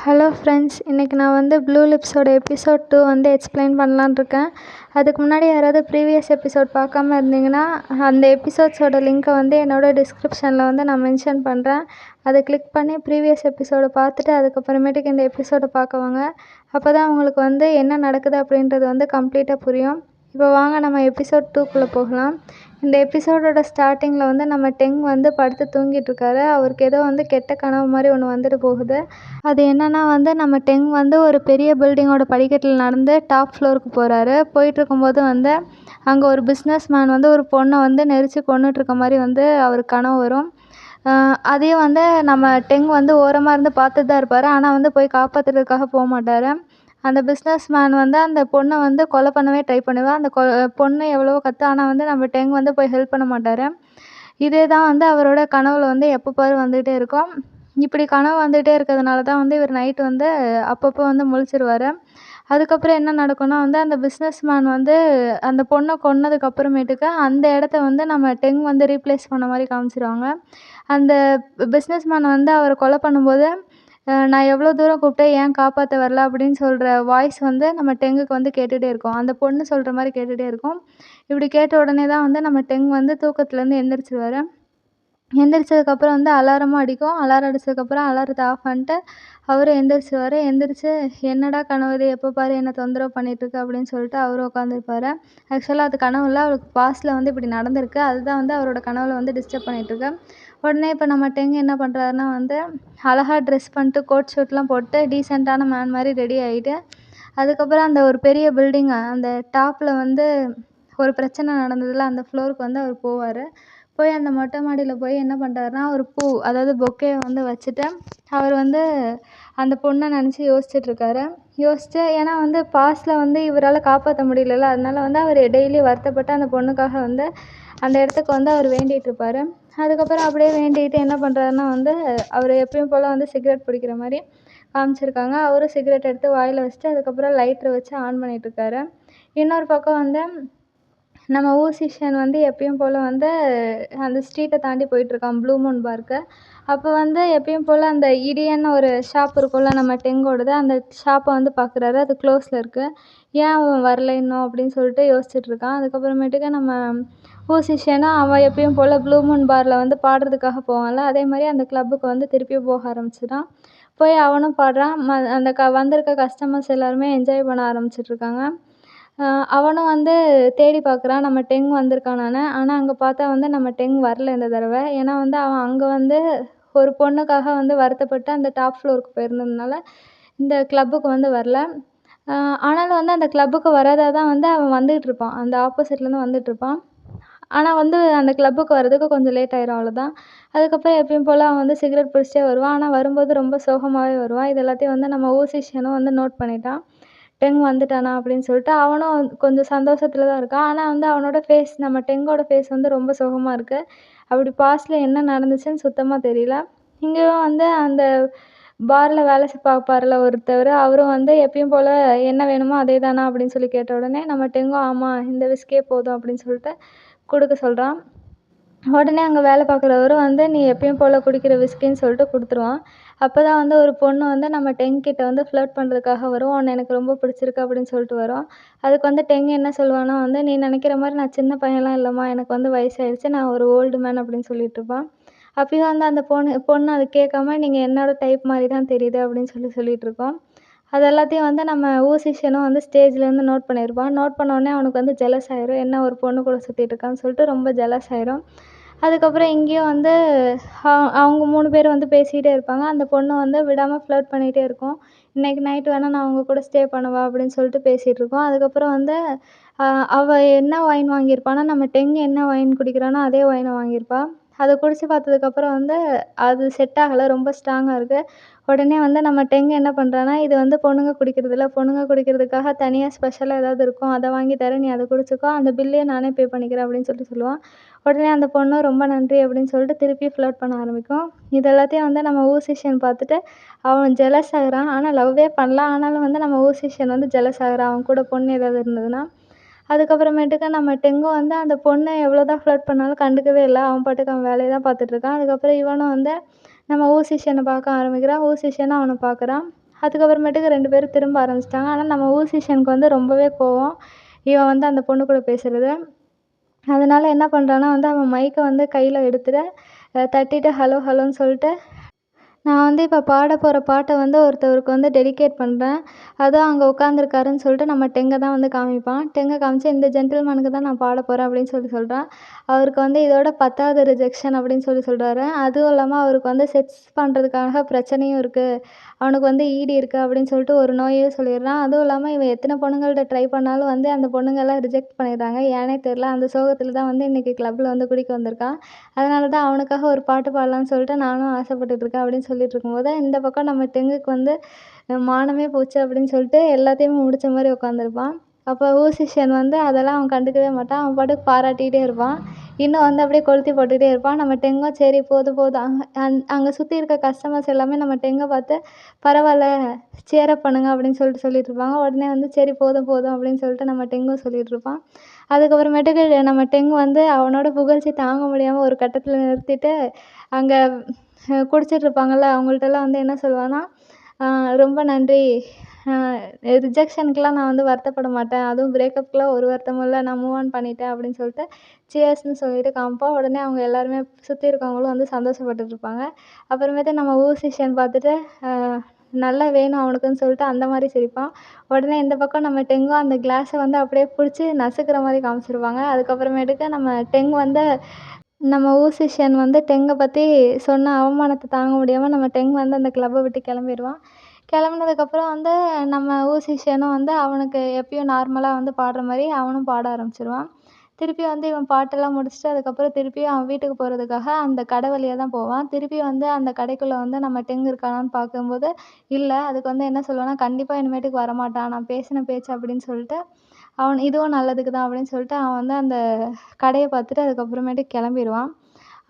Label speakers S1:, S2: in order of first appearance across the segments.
S1: Hello friends, இன்றைக்கி நான் வந்து ப்ளூ லிப்ஸோட எபிசோட் 2 வந்து எக்ஸ்பிளைன் பண்ணலான்னு இருக்கேன். அதுக்கு முன்னாடி யாராவது ப்ரீவியஸ் எபிசோட் பார்க்காம இருந்தீங்கன்னா அந்த எபிசோட்ஸோட லிங்க்கை வந்து என்னோடய டிஸ்கிரிப்ஷனில் வந்து நான் மென்ஷன் பண்ணுறேன். அதை கிளிக் பண்ணி ப்ரீவியஸ் எபிசோடை பார்த்துட்டு அதுக்கப்புறமேட்டுக்கு இந்த எபிசோடை பார்க்கவாங்க. அப்போ தான் உங்களுக்கு வந்து என்ன நடக்குது அப்படின்றது வந்து கம்ப்ளீட்டாக புரியும். இப்போ வாங்க நம்ம எபிசோட் 2க்குள்ளே போகலாம். இந்த எபிசோடோட ஸ்டார்டிங்கில் வந்து நம்ம டெங் வந்து படுத்து தூங்கிட்டு இருக்காரு. அவருக்கு ஏதோ வந்து கெட்ட கனவு மாதிரி ஒன்று வந்துட்டு போகுது. அது என்னென்னா வந்து நம்ம டெங் வந்து ஒரு பெரிய பில்டிங்கோட படிக்கட்டில் நடந்து டாப் ஃப்ளோருக்கு போகிறாரு. போயிட்டுருக்கும்போது வந்து அங்கே ஒரு பிஸ்னஸ் மேன் வந்து ஒரு பொண்ணை வந்து நெரிச்சு கொன்னுட்ருக்க மாதிரி வந்து அவருக்கு கனவு வரும். அதையும் வந்து நம்ம டெங் வந்து ஓரமாக இருந்து பார்த்துட்டு தான் இருப்பார். ஆனால் வந்து போய் காப்பாற்றுறதுக்காக போக மாட்டார். அந்த பிஸ்னஸ் மேன் வந்து அந்த பொண்ணை வந்து கொலை பண்ணவே ட்ரை பண்ணுவான். அந்த பொண்ணு எவ்வளவோ கற்று, ஆனால் வந்து நம்ம டெங் வந்து போய் ஹெல்ப் பண்ண மாட்டார். இதே தான் வந்து அவரோட கனவுல வந்து எப்போ பாரு வந்துகிட்டே இருக்கும். இப்படி கனவு வந்துகிட்டே இருக்கிறதுனால தான் வந்து இவர் நைட்டு வந்து அப்பப்போ வந்து முழிச்சிருவார். அதுக்கப்புறம் என்ன நடக்கும்னா வந்து அந்த பிஸ்னஸ் மேன் வந்து அந்த பொண்ணை கொன்னதுக்கப்புறமேட்டுக்கு அந்த இடத்த வந்து நம்ம டெங் வந்து ரீப்ளேஸ் பண்ண மாதிரி காமிச்சிருவாங்க. அந்த பிஸ்னஸ் மேன் வந்து அவரை கொலை பண்ணும்போது நான் எவ்வளோ தூரம் கூப்பிட்டேன், ஏன் காப்பாற்ற வரல அப்படின்னு சொல்கிற வாய்ஸ் வந்து நம்ம டெங்குக்கு வந்து கேட்டுகிட்டே இருக்கும். அந்த பொண்ணு சொல்கிற மாதிரி கேட்டுகிட்டே இருக்கும். இப்படி கேட்ட உடனே தான் வந்து நம்ம டெங் வந்து தூக்கத்துலேருந்து எந்திரிச்சிருவார். எந்திரிச்சதுக்கப்புறம் வந்து அலாரமும் அடிக்கும். அலாரம் அடித்ததுக்கப்புறம் அலாரத்தை ஆஃப் பண்ணிட்டு அவரும் எந்திரிச்சிருவார். எந்திரிச்சு என்னடா கனவு இது, எப்போ பாரு என்னை தொந்தரவு பண்ணிகிட்ருக்கு அப்படின்னு சொல்லிட்டு அவரும் உட்காந்துருப்பார். ஆக்சுவலாக அது கனவு இல்லை, அவருக்கு பாஸ்ட்டில் வந்து இப்படி நடந்திருக்கு. அதுதான் வந்து அவரோட கனவில் வந்து டிஸ்டர்ப் பண்ணிகிட்ருக்கு. உடனே இப்போ நம்ம டெங் என்ன பண்ணுறாருன்னா வந்து அழகாக ட்ரெஸ் பண்ணிட்டு கோட் ஷூட்லாம் போட்டு டீசெண்டான மேன் மாதிரி ரெடி ஆகிட்டு அதுக்கப்புறம் அந்த ஒரு பெரிய பில்டிங் அந்த டாப்பில் வந்து ஒரு பிரச்சனை நடந்ததில் அந்த ஃப்ளோருக்கு வந்து அவர் போவார். போய் அந்த மொட்டை மாடியில் போய் என்ன பண்ணுறாருனா ஒரு பூ, அதாவது பொக்கே வந்து வச்சுட்டு அவர் வந்து அந்த பொண்ணை நினச்சி யோசிச்சுட்ருக்காரு. ஏன்னா வந்து பாஸ்ட்டில் வந்து இவரால் காப்பாற்ற முடியலல்ல, அதனால வந்து அவர் டெய்லி வருத்தப்பட்டு அந்த பொண்ணுக்காக வந்து அந்த இடத்துக்கு வந்து அவர் வேண்டிகிட்ருப்பார். அதுக்கப்புறம் அப்படியே வேண்டிகிட்டு என்ன பண்ணுறாருன்னா வந்து அவர் எப்பயும் போல் வந்து சிகரெட் பிடிக்கிற மாதிரி காமிச்சிருக்காங்க. அவரும் சிகரெட் எடுத்து வாயில் வச்சுட்டு அதுக்கப்புறம் லைட்டரை வச்சு ஆன் பண்ணிகிட்ருக்காரு. இன்னொரு பக்கம் வந்து நம்ம ஊசிஷன் வந்து எப்பயும் போல் வந்து அந்த ஸ்ட்ரீட்டை தாண்டி போயிட்டுருக்கான் ப்ளூ மூன் பார்க்கு. அப்போ வந்து எப்பயும் போல் அந்த இடியன்னு ஒரு ஷாப் இருக்கும்ல நம்ம டெங்கோடது, அந்த ஷாப்பை வந்து பார்க்குறாரு. அது க்ளோஸில் இருக்குது. ஏன் அவன் வரல இன்னும் அப்படின்னு சொல்லிட்டு யோசிச்சுட்ருக்கான். அதுக்கப்புறமேட்டுக்கு நம்ம ஊசிஷனும் அவன் எப்பயும் போல் ப்ளூ மூன் பாரில் வந்து பாடுறதுக்காக போவான்ல, அதே மாதிரி அந்த கிளப்புக்கு வந்து திருப்பியும் போக ஆரம்பிச்சிட்டான். போய் அவனும் பாடுறான். அந்த வந்திருக்க கஸ்டமர்ஸ் எல்லாருமே என்ஜாய் பண்ண ஆரம்பிச்சிட்ருக்காங்க. அவனும் வந்து தேடி பார்க்குறான் நம்ம டெங் வந்திருக்கானான்னு. ஆனால் அங்கே பார்த்தா வந்து நம்ம டெங் வரல இந்த தடவை. ஏன்னா வந்து அவன் அங்கே வந்து ஒரு பொண்ணுக்காக வந்து வருத்தப்பட்டு அந்த டாப் ஃப்ளோருக்கு போயிருந்ததுனால இந்த கிளப்புக்கு வந்து வரல. ஆனாலும் வந்து அந்த கிளப்புக்கு வராதாக தான் வந்து அவன் வந்துகிட்ருப்பான். அந்த ஆப்போசிட்லேருந்து வந்துகிட்ருப்பான். ஆனால் வந்து அந்த கிளப்புக்கு வர்றதுக்கு கொஞ்சம் லேட் ஆயிரும், அவ்வளோதான். அதுக்கப்புறம் எப்பயும் போல் அவன் வந்து சிகரெட் பிடிச்சிட்டே வருவான். ஆனால் வரும்போது ரொம்ப சோகமாகவே வருவான். இது எல்லாத்தையும் வந்து நம்ம ஊசிஷனும் வந்து நோட் பண்ணிட்டான். டெங் வந்துட்டானா அப்படின்னு சொல்லிட்டு அவனும் கொஞ்சம் சந்தோஷத்தில் தான் இருக்கான். ஆனால் வந்து அவனோட ஃபேஸ், நம்ம டெங்கோட ஃபேஸ் வந்து ரொம்ப சோகமாக இருக்குது. அப்படி பாஸ்ட்டில் என்ன நடந்துச்சுன்னு சுத்தமாக தெரியல. இங்கேயும் வந்து அந்த பாரில் வேலை பார்ப்பார்ல ஒருத்தவர், அவரும் வந்து எப்பயும் போல் என்ன வேணுமோ அதே தானா அப்படின்னு சொல்லி கேட்ட உடனே நம்ம டெங்கும் ஆமாம் இந்த விஸ்கே போதும் அப்படின்னு சொல்லிட்டு கொடுக்க சொல்கிறான். உடனே அங்கே வேலை பார்க்குறவரும் வந்து நீ எப்பயும் போல் குடிக்கிற விஸ்கின்னு சொல்லிட்டு கொடுத்துருவான். அப்போ தான் வந்து ஒரு பொண்ணு வந்து நம்ம டெங் கிட்ட வந்து ஃப்ளர்ட் பண்ணுறதுக்காக வரும். உன்னை எனக்கு ரொம்ப பிடிச்சிருக்கு அப்படின்னு சொல்லிட்டு வரும். அதுக்கு வந்து டெங் என்ன சொல்லுவான்னா வந்து நீ நினைக்கிற மாதிரி நான் சின்ன பையன்லாம் இல்லைம்மா, எனக்கு வந்து வயசாகிடுச்சு, நான் ஒரு ஓல்டு மேன் அப்படின்னு சொல்லிகிட்ருப்பான். அப்பயும் வந்து அந்த பொண்ணு அது கேட்காம நீங்கள் என்னோட டைப் மாதிரி தான் தெரியுது அப்படின்னு சொல்லிகிட்ருக்கோம். அது எல்லாத்தையும் வந்து நம்ம ஊசிஷனும் வந்து ஸ்டேஜ்லேருந்து நோட் பண்ணியிருப்பான். நோட் பண்ணோடனே அவனுக்கு வந்து ஜெலஸ் ஆயிரும். என்ன ஒரு பொண்ணு கூட சுற்றிட்டு இருக்கான்னு சொல்லிட்டு ரொம்ப ஜெலஸ் ஆயிரும். அதுக்கப்புறம் இங்கேயும் வந்து அவங்க 3 பேர் வந்து பேசிக்கிட்டே இருப்பாங்க. அந்த பொண்ணு வந்து விடாமல் ஃப்ளர்ட் பண்ணிகிட்டே இருக்கும். இன்றைக்கி நைட் வேணால் நான் அவங்க கூட ஸ்டே பண்ணவா அப்படின்னு சொல்லிட்டு பேசிகிட்ருக்கோம். அதுக்கப்புறம் வந்து அவள் என்ன ஒயின் வாங்கியிருப்பான்னா நம்ம டெங் என்ன ஒயின் குடிக்கிறானோ அதே ஒயினை வாங்கியிருப்பா. அதை குடித்து பார்த்ததுக்கப்புறம் வந்து அது செட் ஆகலை, ரொம்ப ஸ்ட்ராங்காக இருக்குது. உடனே வந்து நம்ம டெங் என்ன பண்ணுறான்னா இது வந்து பொண்ணுங்க குடிக்கிறதில்ல, பொண்ணுங்க குடிக்கிறதுக்காக தனியாக ஸ்பெஷலாக ஏதாவது இருக்கும், அதை வாங்கி தரேன், நீ அதை குடிச்சிக்கோ, அந்த பில்லையும் நானே பே பண்ணிக்கிறேன் அப்படின்னு சொல்லுவான். உடனே அந்த பொண்ணும் ரொம்ப நன்றி அப்படின்னு சொல்லிட்டு திருப்பி ஃப்ளர்ட் பண்ண ஆரம்பிக்கும். இது எல்லாத்தையும் வந்து நம்ம ஊசிஷன் பார்த்துட்டு அவன் ஜெலஸ் ஆகுறான். ஆனால் லவ்வே பண்ணலாம். ஆனாலும் வந்து நம்ம ஊசிஷன் வந்து ஜெலஸ் ஆகுறான் அவன் கூட பொண்ணு ஏதாவது இருந்ததுன்னா. அதுக்கப்புறமேட்டுக்கு நம்ம டெங்கும் வந்து அந்த பொண்ணை எவ்வளோ தான் ஃப்ளர்ட் பண்ணாலும் கண்டுக்கவே இல்லை. அவன் பாட்டுக்கு அவன் வேலையை தான் பார்த்துட்ருக்கான். அதுக்கப்புறம் இவனும் வந்து நம்ம ஊசிஷனை பார்க்க ஆரம்பிக்கிறான். ஊசிஷனும் அவனை பார்க்குறான். அதுக்கப்புறமேட்டுக்கு 2 பேரும் திரும்ப ஆரம்பிச்சிட்டாங்க. ஆனால் நம்ம ஊசிஷனுக்கு வந்து ரொம்பவே கோவம். இவன் வந்து அந்த பொண்ணு கூட பேசுறது. அதனால என்ன பண்ணுறான்னா வந்து அவன் மைக்கை வந்து கையில் எடுத்துட்டு தட்டிட்டு ஹலோ ஹலோன்னு சொல்லிட்டு நான் வந்து இப்போ பாட போகிற பாட்டை வந்து ஒருத்தவருக்கு வந்து டெடிகேட் பண்ணுறேன். அதுவும் அங்கே உட்காந்துருக்காருன்னு சொல்லிட்டு நம்ம டெங்கை தான் வந்து காமிப்பான். டெங்கை காமிச்சு இந்த ஜென்டில்மேனுக்கு தான் நான் பாட போகிறேன் அப்படின்னு சொல்கிறான். அவருக்கு வந்து இதோட 10வது ரிஜெக்ஷன் அப்படின்னு சொல்கிறாரு. அதுவும் இல்லாமல் அவருக்கு வந்து செக்ஸ் பண்ணுறதுக்காக பிரச்சனையும் இருக்குது. அவனுக்கு வந்து ஈடி இருக்குது அப்படின்னு சொல்லிட்டு ஒரு நோயையும் சொல்லிடுறான். அதுவும் இல்லாமல் இவன் எத்தனை பொண்ணுங்கள்ட்ட ட்ரை பண்ணாலும் வந்து அந்த பொண்ணுங்கள்லாம் ரிஜெக்ட் பண்ணிடுறாங்க. ஏனே தெரில. அந்த சோகத்தில் தான் வந்து இன்றைக்கி கிளப்பில் வந்து குடிக்க வந்திருக்கான். அதனால தான் அவனுக்காக ஒரு பாட்டு பாடலான்னு சொல்லிட்டு நானும் ஆசைப்பட்டுட்ருக்கேன் அப்படின்னு சொல்லிட்டு இருக்கும்போது, இந்த பக்கம் நம்ம டெங்குக்கு வந்து மானமே போச்சு அப்படின்னு சொல்லிட்டு எல்லாத்தையுமே முடிச்ச மாதிரி உட்காந்துருப்பான். அப்போ ஊசிஷியன் வந்து அதெல்லாம் அவன் கண்டுக்கவே மாட்டான். அவன் பாட்டுக்கு பாராட்டிகிட்டே இருப்பான். இன்னும் வந்து அப்படியே கொளுத்தி போட்டுகிட்டே இருப்பான். நம்ம டெங்கும் சரி போதும் போதும் அங்கே சுற்றி இருக்க கஸ்டமர்ஸ் எல்லாமே நம்ம டெங்கை பார்த்து பரவாயில்ல சேர் அப் பண்ணுங்க அப்படின்னு சொல்லிட்டு இருப்பாங்க. உடனே வந்து சரி போதும் போதும் அப்படின்னு சொல்லிட்டு நம்ம டெங்கும் சொல்லிட்டு இருப்பான். அதுக்கப்புறமேட்டுக்கு நம்ம டெங்கு வந்து அவனோட புகழ்ச்சி தாங்க முடியாமல் ஒரு கட்டத்தில் நிறுத்திட்டு அங்கே குடிச்சிட்ருப்பாங்கள்ல அவங்கள்ட்டலாம் வந்து என்ன சொல்லுவான்னா, ரொம்ப நன்றி, ரிஜெக்ஷனுக்குலாம் நான் வந்து வருத்தப்பட மாட்டேன், அதுவும் பிரேக்கப்க்குலாம் ஒரு வருத்தமும் இல்லை, நான் மூவ் ஆன் பண்ணிட்டேன் அப்படின்னு சொல்லிட்டு சியர்ஸ்ன்னு சொல்லிட்டு காமிப்பான். உடனே அவங்க எல்லாருமே சுற்றி இருக்கவங்களும் வந்து சந்தோஷப்பட்டுட்ருப்பாங்க. அப்புறமேட்டு நம்ம ஊசிஷியன் பார்த்துட்டு நல்லா வேணும் அவனுக்குன்னு சொல்லிட்டு அந்த மாதிரி சிரிப்பான். உடனே இந்த பக்கம் நம்ம டெங்கும் அந்த கிளாஸை வந்து அப்படியே பிடிச்சி நசுக்கிற மாதிரி காமிச்சிருப்பாங்க. அதுக்கப்புறமேட்டுக்கு நம்ம டெங்கு வந்து நம்ம ஊசிஷியன் வந்து டெங்கை பற்றி சொன்ன அவமானத்தை தாங்க முடியாமல் நம்ம டெங்கு வந்து அந்த கிளப்பை விட்டு கிளம்பிடுவான். கிளம்புனதுக்கப்புறம் வந்து நம்ம ஊசிஷியனும் வந்து அவனுக்கு எப்பயும் நார்மலாக வந்து பாடுற மாதிரி அவனும் பாட ஆரம்பிச்சிருவான். திருப்பி வந்து இவன் பாட்டெல்லாம் முடிச்சுட்டு அதுக்கப்புறம் திருப்பியும் அவன் வீட்டுக்கு போகிறதுக்காக அந்த கடை வழியாக தான் போவான். திருப்பி வந்து அந்த கடைக்குள்ளே வந்து நம்ம டெங்கு இருக்கானான்னு பார்க்கும்போது இல்லை. அதுக்கு வந்து என்ன சொல்லுவான்னா, கண்டிப்பாக இனிமேட்டுக்கு வரமாட்டான், நான் பேசின பேச்சு அப்படின்னு சொல்லிட்டு அவன் இதுவும் நல்லதுக்கு தான் அப்படின்னு சொல்லிட்டு அவன் வந்து அந்த கடையை பார்த்துட்டு அதுக்கப்புறமேட்டுக்கு கிளம்பிடுவான்.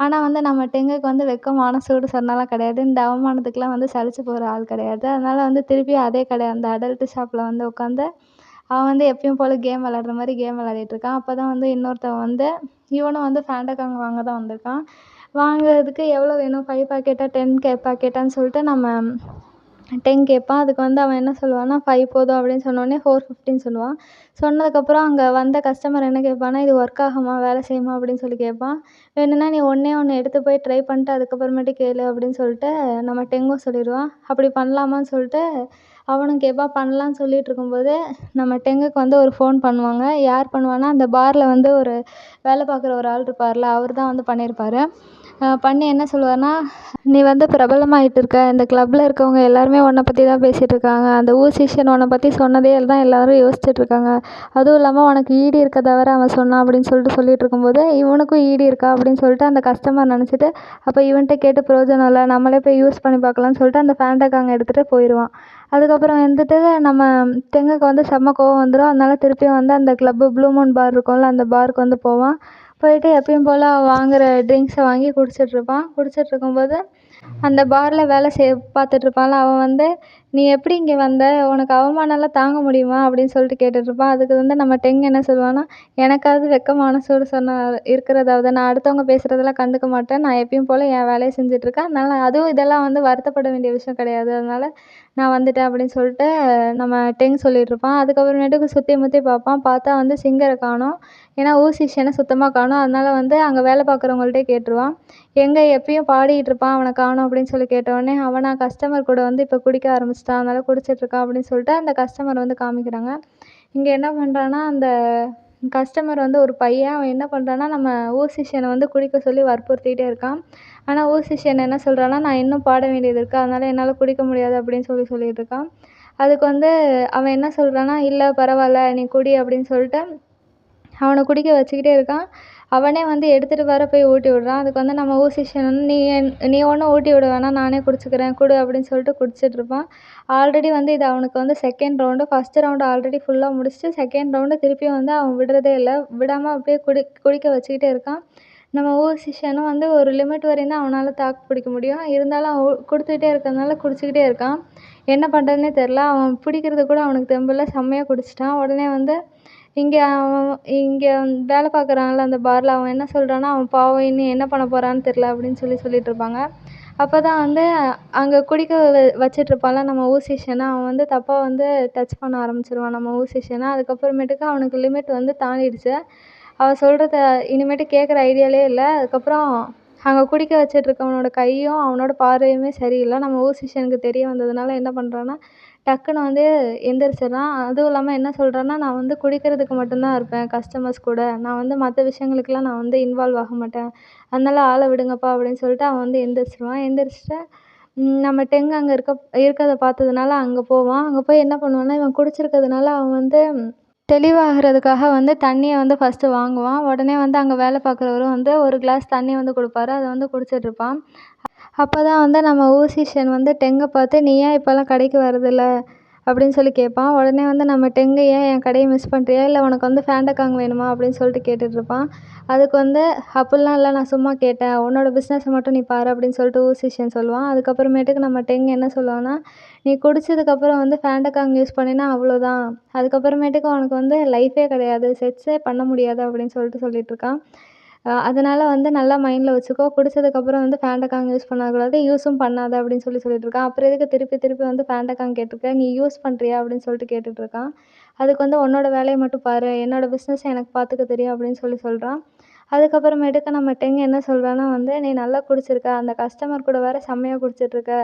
S1: ஆனால் வந்து நம்ம டெங்குக்கு வந்து வெட்கம், மானம், சூடு சொர்ணம்லாம் கிடையாது. இந்த அவமானத்துக்குலாம் வந்து சலிச்சு போகிற ஆள் கிடையாது. அதனால் வந்து திருப்பி அதே கடை அந்த அடல்ட் ஷாப்பில் வந்து உட்காந்து அவன் வந்து எப்பயும் போல் கேம் விளாட்ற மாதிரி கேம் விளாடிட்டுருக்கான். அப்போ தான் வந்து இன்னொருத்தவன் வந்து இவனும் வந்து ஃபேண்டகாங் வாங்க தான் வந்திருக்கான். வாங்குறதுக்கு எவ்வளோ வேணும் 5 பாக்கெட்டா 10 பாக்கெட்டான்னு சொல்லிட்டு நம்ம 10 கேட்பான். அதுக்கு வந்து அவன் என்ன சொல்லுவான்னா 5 போதும் அப்படின்னு சொன்னோடனே 450ன்னு சொல்லுவான். சொன்னதுக்கப்புறம் அங்கே வந்த கஸ்டமர் என்ன கேட்பான்னா, இது ஒர்க் ஆகுமா, வேலை செய்யுமா அப்படின்னு சொல்லி கேட்பான். வேணும்னா நீ ஒன்றே ஒன்று எடுத்து போய் ட்ரை பண்ணிட்டு அதுக்கப்புறமேட்டு கேளு அப்படின்னு சொல்லிட்டு நம்ம டெங்கும் சொல்லிடுவான். அப்படி பண்ணலாமான்னு சொல்லிட்டு அவனும் கேட்பான். பண்ணலான்னு சொல்லிட்டு இருக்கும்போது நம்ம டெங்குக்கு வந்து ஒரு ஃபோன் பண்ணுவாங்க. யார் பண்ணுவான்னா, அந்த பாரில் வந்து ஒரு வேலை பார்க்குற ஒரு ஆள் இருப்பார்ல, அவர் தான் வந்து பண்ணியிருப்பார். பண்ணி என்ன சொல்லுவார்னா, நீ வந்து பிரபலமாயிட்டு இருக்க, இந்த கிளப்பில் இருக்கவங்க எல்லாருமே உன்னை பற்றி தான் பேசிகிட்டு இருக்காங்க, அந்த ஊசிஷியன் உன்னை பற்றி சொன்னதே தான் எல்லோரும் யோசிச்சுட்டு இருக்காங்க, அதுவும் இல்லாமல் உனக்கு ஈடி இருக்க தவிர அவன் சொன்னான் அப்படின்னு சொல்லிட்டு இருக்கும்போது இவனுக்கும் ஈடி இருக்கா அப்படின்னு சொல்லிட்டு அந்த கஸ்டமர் நினச்சிட்டு அப்போ இவன்கிட்ட கேட்டு பிரயோஜனம் இல்லை, நம்மளே போய் யூஸ் பண்ணி பார்க்கலான்னு சொல்லிட்டு அந்த ஃபேண்டகாங்க எடுத்துகிட்டு போயிடுவான். அதுக்கப்புறம் வந்துட்டு நம்ம டெங்குக்கு வந்து செம்ம கோவம் வந்துடும். அதனால திருப்பியும் வந்து அந்த கிளப்பு ப்ளூ மூன் பார் இருக்கும்ல, அந்த பாருக்கு வந்து போவான். போயிட்டு எப்பயும் போல் வாங்குகிற ட்ரிங்க்ஸை வாங்கி குடிச்சிட்ருப்பான். குடிச்சிட்ருக்கும்போது அந்த பாரில் வேலை பார்த்துட்ருப்பான்ல அவன் வந்து, நீ எப்படி இங்கே வந்த, உனக்கு அவமானம்லாம் தாங்க முடியுமா அப்படின்னு சொல்லிட்டு கேட்டுட்ருப்பான். அதுக்கு வந்து நம்ம டெங்கு என்ன சொல்லுவான்னா, எனக்காவது வெட்கமான சூடு சொன்ன இருக்கிறதாவது, நான் அடுத்தவங்க பேசுகிறதெல்லாம் கண்டுக்க மாட்டேன், நான் எப்பயும் போல் என் வேலையை செஞ்சுட்ருக்கேன், அதனால் அதுவும் இதெல்லாம் வந்து வருத்தப்பட வேண்டிய விஷயம் கிடையாது, அதனால் நான் வந்துட்டேன் அப்படின்னு சொல்லிட்டு நம்ம டெங்கு சொல்லிகிட்ருப்பான். அதுக்கப்புறமேட்டுக்கு சுற்றி முற்றி பார்ப்பான். பார்த்தா வந்து சிங்கரை காணோம். ஏன்னா ஊசிஷியனை சுத்தமாக காணோம். அதனால வந்து அங்கே வேலை பார்க்குறவங்கள்ட்டே கேட்டுருவான். எங்கே எப்பயும் பாடிக்கிட்டு இருப்பான், அவனை காணோம் அப்படின்னு சொல்லி கேட்டவுடனே, அவனா கஸ்டமர் கூட வந்து இப்போ குடிக்க ஆரம்பிச்சிட்டான், அதனால் குடிச்சிட்ருக்கான் அப்படின்னு சொல்லிட்டு அந்த கஸ்டமர் வந்து காமிக்கிறாங்க. இங்கே என்ன பண்ணுறான்னா, அந்த கஸ்டமர் வந்து ஒரு பையன். அவன் என்ன பண்ணுறான்னா, நம்ம ஊசிஷியனை வந்து குடிக்க சொல்லி வற்புறுத்திக்கிட்டே இருக்கான். ஆனால் ஊசிஷியன் என்ன சொல்கிறான்னா, நான் இன்னும் பாட வேண்டியது இருக்குது, அதனால் என்னால் குடிக்க முடியாது அப்படின்னு சொல்லிட்டு இருக்கான். அதுக்கு வந்து அவன் என்ன சொல்கிறான்னா, இல்லை பரவாயில்ல நீ குடி அப்படின்னு சொல்லிட்டு அவனை குடிக்க வச்சுக்கிட்டே இருக்கான். அவனே வந்து எடுத்துகிட்டு வர போய் ஊட்டி விடுறான். அதுக்கு வந்து நம்ம ஊசிஷியன் வந்து நீ ஒன்றும் ஊட்டி விட வேணாம், நானே குடிச்சிக்கிறேன் குடு அப்படின்னு சொல்லிட்டு குடிச்சிட்ருப்பான். ஆல்ரெடி வந்து இது அவனுக்கு வந்து second round. First round already ஃபுல்லாக முடிச்சுட்டு செகண்ட் ரவுண்டு திருப்பியும் வந்து அவன் விடுறதே இல்லை. விடாமல் அப்படியே குடிக்க வச்சுக்கிட்டே இருக்கான். நம்ம ஊசிஷியனும் வந்து ஒரு லிமிட் வரையும் தான் அவனால் தாக்கு பிடிக்க முடியும். இருந்தாலும் அவன் கொடுத்துக்கிட்டே இருக்கிறதுனால குடிச்சிக்கிட்டே இருக்கான். என்ன பண்ணுறதுனே தெரில. அவன் பிடிக்கிறது கூட அவனுக்கு தெம்பில்ல. செம்மையாக குடிச்சிட்டான். உடனே வந்து இங்கே வேலை பார்க்குறான்ல அந்த பாரில், அவன் என்ன சொல்கிறான்னா, அவன் பாவம் இனி என்ன பண்ண போகிறான்னு தெரில அப்படின்னு சொல்லிட்டு இருப்பாங்க. அப்போ தான் வந்து அங்கே குடிக்க வச்சிட்ருப்பான்ல நம்ம ஊசிஷனை, அவன் வந்து தப்பாக வந்து டச் பண்ண ஆரம்பிச்சிருவான் நம்ம ஊசிஷனை. அதுக்கப்புறமேட்டுக்கு அவனுக்கு லிமிட் வந்து தாண்டிடுச்சு. அவன் சொல்கிறத இனிமேட்டு கேட்குற ஐடியாலே இல்லை. அதுக்கப்புறம் அங்கே குடிக்க வச்சிட்ருக்கவனோட கையும் அவனோட பார்வையுமே சரியில்லை. நம்ம ஊசிஷனுக்கு தெரிய வந்ததுனால என்ன பண்ணுறான்னா, டக்குன்னு வந்து எந்திரிச்சிடுறான். அதுவும் இல்லாமல் என்ன சொல்கிறான்னா, நான் வந்து குடிக்கிறதுக்கு மட்டும்தான் இருப்பேன் கஸ்டமர்ஸ் கூட. நான் வந்து மற்ற விஷயங்களுக்கெல்லாம் நான் வந்து இன்வால்வ் ஆக மாட்டேன். அதனால ஆளை விடுங்கப்பா அப்படின்னு சொல்லிட்டு அவன் வந்து எந்திரிச்சிருவான். எந்திரிச்சிட்டு நம்ம டெங் அங்கே இருக்கிறத பார்த்ததுனால அங்கே போவான். அங்கே போய் என்ன பண்ணுவான்னா, இவன் குடிச்சிருக்கிறதுனால அவன் வந்து தெளிவாகிறதுக்காக வந்து தண்ணியை வந்து ஃபஸ்ட்டு வாங்குவான். உடனே வந்து அங்கே வேலை பார்க்குறவரும் வந்து ஒரு கிளாஸ் தண்ணி வந்து கொடுப்பாரு. அதை வந்து குடிச்சிட்ருப்பான். அப்போ தான் வந்து நம்ம ஊசிஷன் வந்து டெங்கை பார்த்து, நீ ஏன் இப்போல்லாம் கடைக்கு வரதில்ல அப்படின்னு சொல்லி கேட்பான். உடனே வந்து நம்ம டெங்கு, ஏன் என் கடையை மிஸ் பண்ணுறியா, இல்லை உனக்கு வந்து ஃபேண்டக்காங் வேணுமா அப்படின்னு சொல்லிட்டு கேட்டுட்ருப்பான். அதுக்கு வந்து அப்படிலாம் இல்லை, நான் சும்மா கேட்டேன், உன்னோட பிஸ்னஸை மட்டும் நீ பாரு அப்படின்னு சொல்லிட்டு ஊசிஷன் சொல்லுவான். அதுக்கப்புறமேட்டுக்கு நம்ம டெங் என்ன சொல்லுவான்னா, நீ குடிச்சதுக்கப்புறம் வந்து ஃபேண்டக்காங் யூஸ் பண்ணினா அவ்வளோதான், அதுக்கப்புறமேட்டுக்கு உனக்கு வந்து லைஃபே கிடையாது, செக்ஸே பண்ண முடியாது அப்படின்னு சொல்லிட்டுருக்கான். அதனால் வந்து நல்லா மைண்டில் வச்சுக்கோ, குடிச்சதுக்கப்புறம் வந்து ஃபேண்டக்காங் யூஸ் பண்ணக்கூடாது, யூஸும் பண்ணாத அப்படின்னு சொல்லிட்டுருக்கான். அப்புறம் எதுக்கு திருப்பி திருப்பி வந்து ஃபேண்டக்காங் கேட்டிருக்க, நீ யூஸ் பண்ணுறியா அப்படின்னு சொல்லிட்டு கேட்டுட்ருக்கான். அதுக்கு வந்து உன்னோட வேலையை மட்டும் பாரு, என்னோட பிஸ்னஸை எனக்கு பார்த்துக்க தெரியும் அப்படின்னு சொல்கிறான். அதுக்கப்புறமேட்டுக்கு நம்ம டெங் என்ன சொல்கிறான்னா வந்து, நீ நல்லா குடிச்சிருக்க, அந்த கஸ்டமர் கூட வேறு செம்மையாக குடிச்சிட்ருக்க,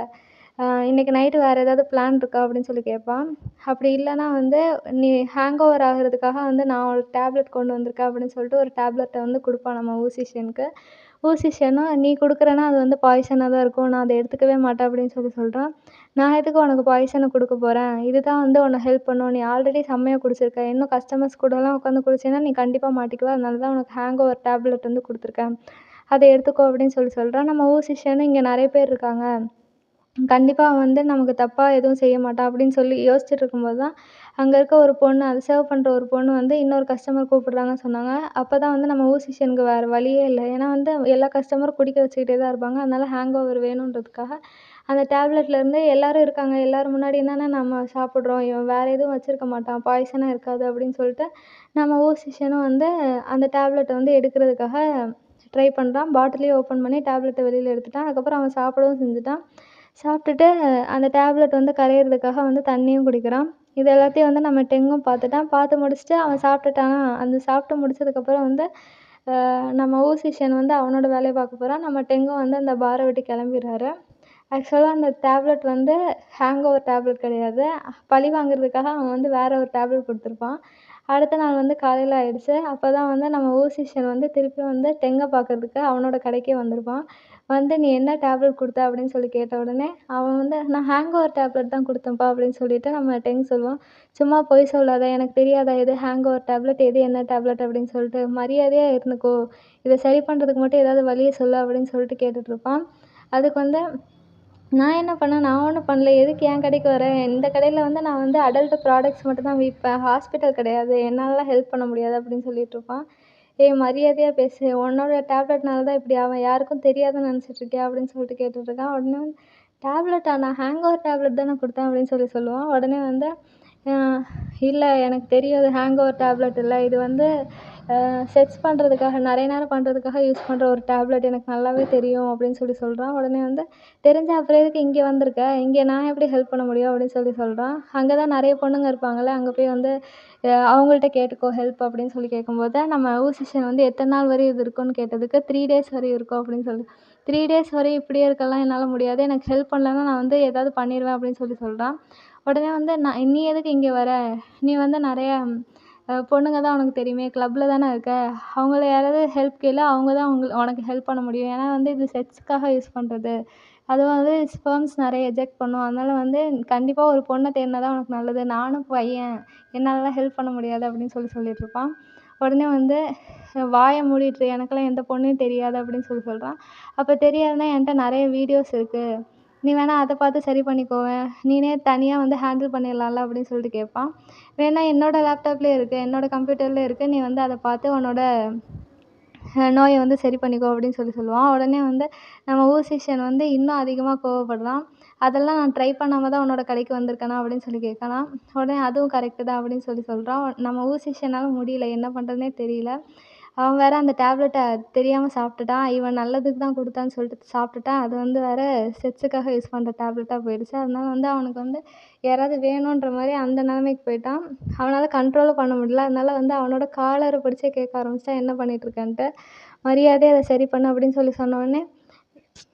S1: இன்றைக்கி நைட்டு வேறு ஏதாவது பிளான் இருக்கா அப்படின்னு சொல்லி கேட்பான். அப்படி இல்லைனா வந்து, நீ ஹேங் ஓவர் ஆகிறதுக்காக வந்து நான் ஒரு டேப்லெட் கொண்டு வந்திருக்கேன் அப்படின்னு சொல்லிட்டு ஒரு டேப்லெட்டை வந்து கொடுப்பான் நம்ம ஊசிஷனுக்கு. ஊசிஷனும், நீ கொடுக்குறேன்னா அது வந்து பாய்சனாக தான் இருக்கும், நான் அதை எடுத்துக்கவே மாட்டேன் அப்படின்னு சொல்கிறான். நான் எதுக்கு உனக்கு பாய்சனை கொடுக்க போகிறேன், இதுதான் வந்து உன்னை ஹெல்ப் பண்ணும், நீ ஆல்ரெடி செம்மையாக குடிச்சிருக்க, இன்னும் கஸ்டமர்ஸ் கூடலாம் உட்காந்து குடிச்சேன்னா நீ கண்டிப்பாக மாட்டிக்குவ, அதனால தான் உனக்கு ஹேங் ஓவர் டேப்லெட் வந்து கொடுத்துருக்கேன், அதை எடுத்துக்கோ அப்படின்னு சொல்கிறான். நம்ம ஊசிஷனும், இங்கே நிறைய பேர் இருக்காங்க, கண்டிப்பாக வந்து நமக்கு தப்பாக எதுவும் செய்ய மாட்டான் அப்படின்னு சொல்லி யோசிச்சுட்டு இருக்கும்போது தான், அங்கே இருக்க ஒரு பொண்ணு, அதை சர்வ் பண்ணுற ஒரு பொண்ணு வந்து இன்னொரு கஸ்டமர் கூப்பிடுறாங்கன்னு சொன்னாங்க. அப்போ தான் வந்து நம்ம ஊசிஷனுக்கு வேறு வழியே இல்லை. ஏன்னா வந்து எல்லா கஸ்டமரும் குடிக்க வச்சுக்கிட்டே தான் இருப்பாங்க. அதனால ஹேங் ஓவர் வேணுன்றதுக்காக அந்த டேப்லெட்லேருந்து எல்லோரும் இருக்காங்க, எல்லோரும் முன்னாடியும் தானே நம்ம சாப்பிட்றோம், இவன் வேறு எதுவும் வச்சுருக்க மாட்டான், பாய்சனாக இருக்காது அப்படின்னு சொல்லிட்டு நம்ம ஊசிஷனும் வந்து அந்த டேப்லெட்டை வந்து எடுக்கிறதுக்காக ட்ரை பண்ணுறான். பாட்டிலையும் ஓப்பன் பண்ணி டேப்லெட்டை வெளியில் எடுத்துட்டான். அதுக்கப்புறம் அவன் சாப்பிடவும் செஞ்சுட்டான். சாப்பிட்டுட்டு அந்த டேப்லெட் வந்து கரையிறதுக்காக வந்து தண்ணியும் குடிக்கிறான். இது எல்லாத்தையும் வந்து நம்ம டெங்கும் பார்த்துட்டான். பார்த்து முடிச்சுட்டு அவன் சாப்பிட்டுட்டானா, அந்த சாப்பிட்டு முடிச்சதுக்கப்புறம் வந்து நம்ம ஊசிஷன் வந்து அவனோட வேலையை பார்க்க போகிறான். நம்ம டெங்கும் வந்து அந்த பாரை விட்டு கிளம்பிடுறாரு. ஆக்சுவலாக அந்த டேப்லெட் வந்து ஹேங் ஓவர் டேப்லெட் கிடையாது. பழி வாங்குறதுக்காக அவன் வந்து வேறு ஒரு டேப்லெட் கொடுத்துருப்பான். அடுத்த நாள் வந்து காலையில் ஆயிடுச்சு. அப்போ தான் வந்து நம்ம ஊசிஷன் வந்து திருப்பியும் வந்து டெங்கை பார்க்கறதுக்கு அவனோட கடைக்கே வந்திருப்பான். வந்து, நீ என்ன டேப்லெட் கொடுத்த அப்படின்னு சொல்லி கேட்ட உடனே அவன் வந்து, நான் ஹேங் ஓவர் டேப்லெட் தான் கொடுத்தேன்ப்பா அப்படின்னு சொல்லிட்டு நம்ம டெங் சொல்லுவான். சும்மா பொய் சொல்லாத, எனக்கு தெரியாதா எது ஹேங் ஓவர் டேப்லெட், எது என்ன டேப்லெட் அப்படின்னு சொல்லிட்டு, மரியாதையாக இருந்துக்கோ, இதை சரி பண்ணுறதுக்கு மட்டும் ஏதாவது வழியை சொல்லு அப்படின்னு சொல்லிட்டு கேட்டுட்ருப்பான். அதுக்கு வந்து, நான் என்ன பண்ணேன், நான் ஒன்றும் பண்ணல, எதுக்கு என் கடைக்கு வர, இந்த கடையில் வந்து நான் வந்து அடல்ட் ப்ராடக்ட்ஸ் மட்டும் தான் விற்பேன், ஹாஸ்பிட்டல் கிடையாது, என்னாலலாம் ஹெல்ப் பண்ண முடியாது அப்படின்னு சொல்லிட்டுருப்பான். ஏய், மரியாதையாக பேசு, உன்னோட டேப்லெட்னால தான் இப்படி அவன் யாருக்கும் தெரியாதுன்னு நினச்சிட்ருக்கியா அப்படின்னு சொல்லிட்டு கேட்டுட்ருக்கான். உடனே வந்து, டேப்லெட்டா, நான் ஹேங் ஓவர் டேப்லெட் தானே கொடுத்தேன் அப்படின்னு சொல்லுவான். உடனே வந்து, இல்லை எனக்கு தெரியும் இது ஹேங் ஓவர் டேப்லெட் இல்லை, இது வந்து செக்ஸ் பண்ணுறதுக்காக, நிறைய நேரம் பண்ணுறதுக்காக யூஸ் பண்ணுற ஒரு டேப்லெட், எனக்கு நல்லாவே தெரியும் அப்படின்னு சொல்கிறான். உடனே வந்து, தெரிஞ்சா அப்புறம் எதுக்கு இங்கே வந்திருக்க, இங்கே நான் எப்படி ஹெல்ப் பண்ண முடியும் அப்படின்னு சொல்கிறான். அங்கே தான் நிறைய பொண்ணுங்க இருப்பாங்கள்ல, அங்கே போய் வந்து அவங்கள்ட்ட கேட்டுக்கோ ஹெல்ப் அப்படின்னு சொல்லி கேட்கும்போது, நம்ம ஊசிஷன் வந்து எத்தனை நாள் வரையும் இது இருக்கும்னு கேட்டதுக்கு 3 டேஸ் வரையும் இருக்கும் அப்படின்னு 3 டேஸ் வரையும் இப்படியே இருக்கலாம் என்னால் முடியாது, எனக்கு ஹெல்ப் பண்ணலன்னா நான் வந்து ஏதாவது பண்ணிடுவேன் அப்படின்னு சொல்கிறான். உடனே வந்து, நீ எதுக்கு இங்கே வர, நீ வந்து நிறைய பொண்ணுங்க தான் உனக்கு தெரியுமே, கிளப்பில் தானே இருக்க, அவங்கள யாராவது ஹெல்ப் கேளு, அவங்க தான் உனக்கு ஹெல்ப் பண்ண முடியும், ஏன்னா வந்து இது செக்ஸுக்காக யூஸ் பண்ணுறது, அதுவும் வந்து ஸ்பெர்ம்ஸ் நிறைய எஜெக்ட் பண்ணும், அதனால் வந்து கண்டிப்பாக ஒரு பொண்ணை தேடினா தான் உனக்கு நல்லது, நானும் பையன், என்னாலலாம் ஹெல்ப் பண்ண முடியாது அப்படின்னு சொல்லிட்டுருப்பான். உடனே வந்து, வாயை மூடிட்டு, எனக்கெல்லாம் எந்த பொண்ணையும் தெரியாது அப்படின்னு சொல்கிறான். அப்போ தெரியாதுன்னா என்கிட்ட நிறைய வீடியோஸ் இருக்குது, நீ வேணால் அதை பார்த்து சரி பண்ணிக்கோவேன், நீனே தனியாக வந்து ஹேண்டில் பண்ணிடலாம்ல அப்படின்னு சொல்லிட்டு கேட்பான். வேணா என்னோட லேப்டாப்லேயே இருக்குது, என்னோட கம்ப்யூட்டர்லேயே இருக்குது, நீ வந்து அதை பார்த்து உன்னோட நோயை வந்து சரி பண்ணிக்கோ அப்படின்னு சொல்லுவான். உடனே வந்து நம்ம ஊசிஷன் வந்து இன்னும் அதிகமாக கோவப்படுறான். அதெல்லாம் நான் ட்ரை பண்ணாமல் தான் உன்னோட கடைக்கு வந்திருக்கேனா அப்படின்னு சொல்லி கேட்கறான். உடனே அதுவும் கரெக்டு தான் அப்படின்னு சொல்கிறான். நம்ம ஊசிஷனால் முடியல, என்ன பண்ணுறதுனே தெரியல. அவன் வேற அந்த டேப்லெட்ட தெரியாம சாப்பிட்டுட்டான். இவன் நல்லதுக்கு தான் குடுத்தான்னு சொல்லிட்டு சாப்பிட்டுட்டான். அது வந்து வேற செக்ஸுக்காக யூஸ் பண்ற டேப்லெட்டா போயிடுச்சு. அதனால வந்து அவனுக்கு வந்து யாராவது வேணுன்ற மாரி அந்த நிலைமைக்கு போயிட்டான். அவனால கண்ட்ரோலும் பண்ண முடியல. அதனால வந்து அவனோட காலர பிடிச்சே கேட்க ஆரம்பிச்சுட்டான், "என்ன பண்ணிட்டுருக்கன்ட்டு?" "மரியாதையா அத சரி பண்ணு" அப்படின்னு சொன்ன உடனே,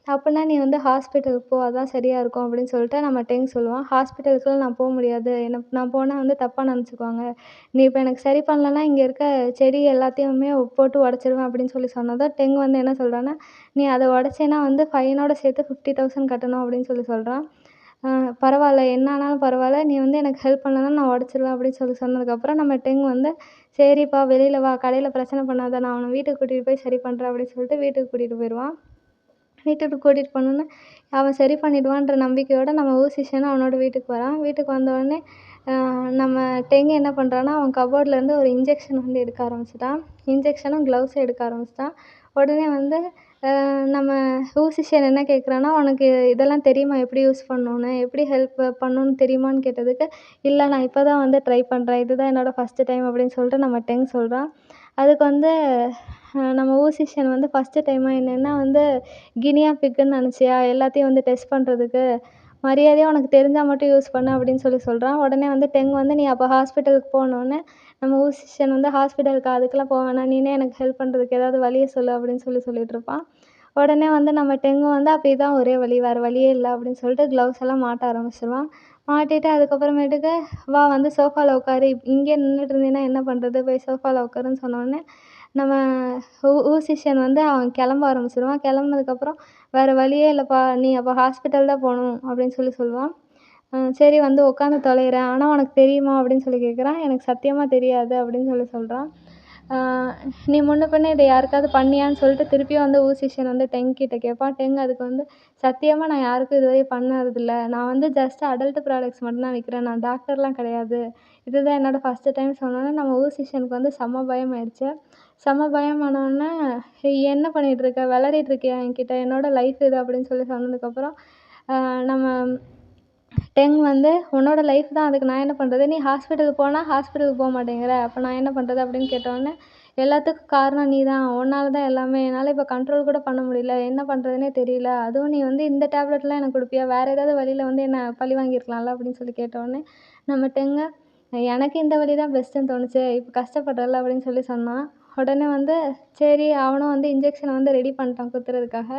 S1: "அப்பன்னா நீ வந்து ஹாஸ்பிட்டலுக்கு போ. அதான் சரியா இருக்கும்" அப்படின்னு சொல்லிட்டு நம்ம டெங் சொல்லுவான். "ஹாஸ்பிட்டலுக்குலாம் நான் முடியாது. நான் போனா வந்து தப்பா நெனச்சுக்குவாங்க. நீ இப்ப எனக்கு சரி பண்ணலன்னா, இங்க இருக்க செடி எல்லாத்தையுமே போட்டு உடைச்சிருவேன்" அப்படின்னு சொன்னதும், டெங் வந்து என்ன சொல்றான்னா, "நீ அத உடைச்சேன்னா வந்து ஃபைனோட சேர்த்து 50,000 கட்டணும்" அப்படின்னு சொல்றான். "பரவால்ல. என்ன ஆனாலும் பரவால்ல. நீ வந்து எனக்கு ஹெல்ப் பண்ணலன்னா நான் உடைச்சிருவேன்" அப்படின்னு சொன்னதுக்கப்புறம் நம்ம டெங் வந்து, "சரிப்பா வெளியில வா. கடையில பிரச்சனை பண்ணாத. நான் உன்ன வீட்டுக்கு கூட்டிட்டு போய் சரி பண்றேன்" அப்படின்னு சொல்லிட்டு வீட்டுக்கு கூட்டிட்டு போயிருவான். வீட்டுக்கு கூட்டிட்டு போனோன்னே, அவன் சரி பண்ணிடுவான்ற நம்பிக்கையோட நம்ம ஊசிஷனும் அவனோட வீட்டுக்கு வரான். வீட்டுக்கு வந்தோடனே நம்ம டெங் என்ன பண்ணுறான்னா, அவன் கபோர்ட்லேருந்து ஒரு இன்ஜெக்ஷன் வந்து எடுக்க ஆரம்பிச்சுட்டான். இன்ஜெக்ஷனும் க்ளவுஸும் எடுக்க ஆரம்பிச்சுட்டான். உடனே வந்து நம்ம ஊசிஷன் என்ன கேட்குறான்னா, "உனக்கு இதெல்லாம் தெரியுமா எப்படி யூஸ் பண்ணணும்னு? எப்படி ஹெல்ப் பண்ணணும்னு தெரியுமான்னு?" கேட்டதுக்கு, "இல்ல நான் இப்போ தான் வந்து ட்ரை பண்ணுறேன். இதுதான் என்னோட ஃபர்ஸ்ட்டு டைம்" அப்படின்னு சொல்லிட்டு நம்ம டெங் சொல்றான். அதுக்கு வந்து நம்ம ஊசிஷன் வந்து ஃபர்ஸ்ட்டு டைமா என்னன்னா வந்து கினியா பிக்குன்னு நினச்சியா? எல்லாத்தையும் வந்து டெஸ்ட் பண்ணுறதுக்கு. மரியாதையா உனக்கு தெரிஞ்சா மட்டும் யூஸ் பண்ணு அப்படின்னு சொல்றான். உடனே வந்து டெங் வந்து, "நீ அப்போ ஹாஸ்பிட்டலுக்கு போனோன்னே" நம்ம ஊசிஷன் வந்து, "ஹாஸ்பிட்டலுக்கு அதுக்கெல்லாம் போ வேணாம். நீனே எனக்கு ஹெல்ப் பண்ணுறதுக்கு ஏதாவது வழிய சொல்லு" அப்படின்னு சொல்லிட்டுருப்பான். உடனே வந்து நம்ம டெங்கும் வந்து, "அப்ப இதான் ஒரே வழி. வேற வழியே இல்ல" அப்படின்னு சொல்லிட்டு க்ளவுஸ் எல்லாம் மாட்ட ஆரம்பிச்சுருவான். மாட்டிட்டு அதுக்கப்புறமேட்டுக்கு, "வா வந்து சோஃபால உட்காரு. இங்கேயே நின்னுட்டு இருந்தீன்னா என்ன பண்ணுறது? போய் சோஃபால உட்காருன்னு" சொன்னோனே, நம்ம ஊசிஷன் வந்து அவன் கிளம்ப ஆரம்பிச்சுருவான். கிளம்புனதுக்கப்புறம், "வேற வழியே இல்லப்பா. நீ அப்போ ஹாஸ்பிட்டல் தான் போணும்" அப்படின்னு சொல்லுவான். "சரி வந்து உட்காந்து தொலைகிறேன். ஆனா உனக்கு தெரியுமா?" அப்படின்னு கேட்குறான். "எனக்கு சத்தியமா தெரியாது" அப்படின்னு சொல்றான். "அ நீ முன்ன பின்ன இத யாருக்காவது பண்ணியான்னு?" சொல்லிட்டு திருப்பியும் வந்து ஊசிஷன் வந்து டெங் கிட்ட கேட்பான். டெங் அதுக்கு வந்து, "சத்தியமா நான் யாருக்கும் இதுவரையும் பண்ணதில்ல. நான் வந்து ஜஸ்ட் அடல்ட் ப்ராடக்ட்ஸ் மட்டும் தான் விக்கிறேன். நான் டாக்டர்லாம் கிடையாது. இதுதான் என்னோட ஃபர்ஸ்ட்டு டைம்" சொன்னோனே நம்ம ஊசிஷனுக்கு வந்து செம்ம பயமாயிடுச்சு. செம்ம பயமானோனே, "என்ன பண்ணிட்டுருக்க? வெளையாடிட்டு இருக்கியா என்கிட்ட? என்னோட லைஃப் இது" அப்படின்னு சொன்னதுக்கப்புறம், நம்ம டெங் வந்து, "உன்னோட லைஃப் தான். அதுக்கு நான் என்ன பண்ணுறது? நீ ஹாஸ்பிட்டலுக்கு போனா ஹாஸ்பிட்டலுக்கு போ மாட்டேங்கிற. அப்போ நான் என்ன பண்ணுறது?" அப்படின்னு கேட்டோனே, "எல்லாத்துக்கும் காரணம் நீ தான். உன்னால தான் எல்லாமே. என்னால் இப்போ கண்ட்ரோல் கூட பண்ண முடியல. என்ன பண்ணுறதுன்னே தெரியல. அதுவும் நீ வந்து இந்த டேப்லெட்லாம் எனக்கு குடுப்பியா? வேற ஏதாவது வழியில வந்து என்ன பழி வாங்கியிருக்கலாம்ல" அப்படின்னு கேட்டோனே, நம்ம டெங்கு, "எனக்கு இந்த வழி தான் பெஸ்ட்டுன்னு தோணுச்சு. இப்போ கஷ்டப்படுறல்ல" அப்படின்னு சொன்னான். உடனே வந்து சரி அவனும் வந்து இன்ஜெக்ஷன வந்து ரெடி பண்ணிட்டான் குத்துறதுக்காக.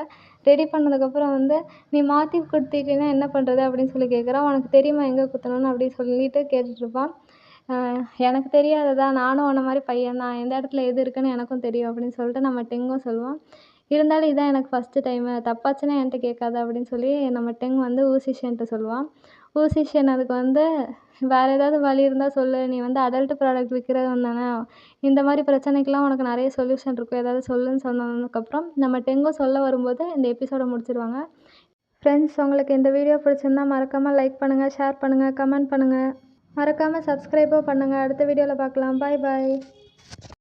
S1: ரெடி பண்ணதுக்கப்புறம் வந்து, "நீ மாத்தி குடுத்துட்டீன்னா என்ன பண்ணுறது?" அப்படின்னு கேட்குறான். "உனக்கு தெரியுமா எங்கே குத்தணும்னு?" அப்படின்னு சொல்லிட்டு கேட்டுட்ருப்பான். "அ எனக்கு தெரியாததா? நானும் உன்ன மாரி பையன் தான். எந்த இடத்துல எது இருக்குன்னு எனக்கும் தெரியும்" அப்படின்னு சொல்லிட்டு நம்ம டெங்கும் சொல்லுவான். "இருந்தாலும் இதான் எனக்கு ஃபர்ஸ்ட்டு டைமு. தப்பாச்சுன்னா என்ட்ட கேட்காத" அப்படின்னு சொல்லி நம்ம டெங் வந்து ஊசிஷன்ட்ட சொல்லுவான். ஊசிஷன் அதுக்கு வந்து, "வேற ஏதாவது வழி இருந்தா சொல்லு. நீ வந்து அடல்ட் ப்ராடக்ட் விக்கிறவன் தானே. இந்த மாரி பிரச்சனைக்கெல்லாம் உனக்கு நெறைய சொல்யூஷன் இருக்கும். ஏதாவது சொல்லுன்னு" சொன்னதுக்கப்புறம் நம்ம டெங்கும் சொல்ல வரும்போது இந்த எபிசோட முடிச்சிருவாங்க. ஃப்ரெண்ட்ஸ், உங்களுக்கு இந்த வீடியோ பிடிச்சிருந்தா மறக்காம லைக் பண்ணுங்க, ஷேர் பண்ணுங்க, கமெண்ட் பண்ணுங்க. மறக்காம சப்ஸ்கிரைபும் பண்ணுங்க. அடுத்த வீடியோல பார்க்கலாம். பாய் பாய்.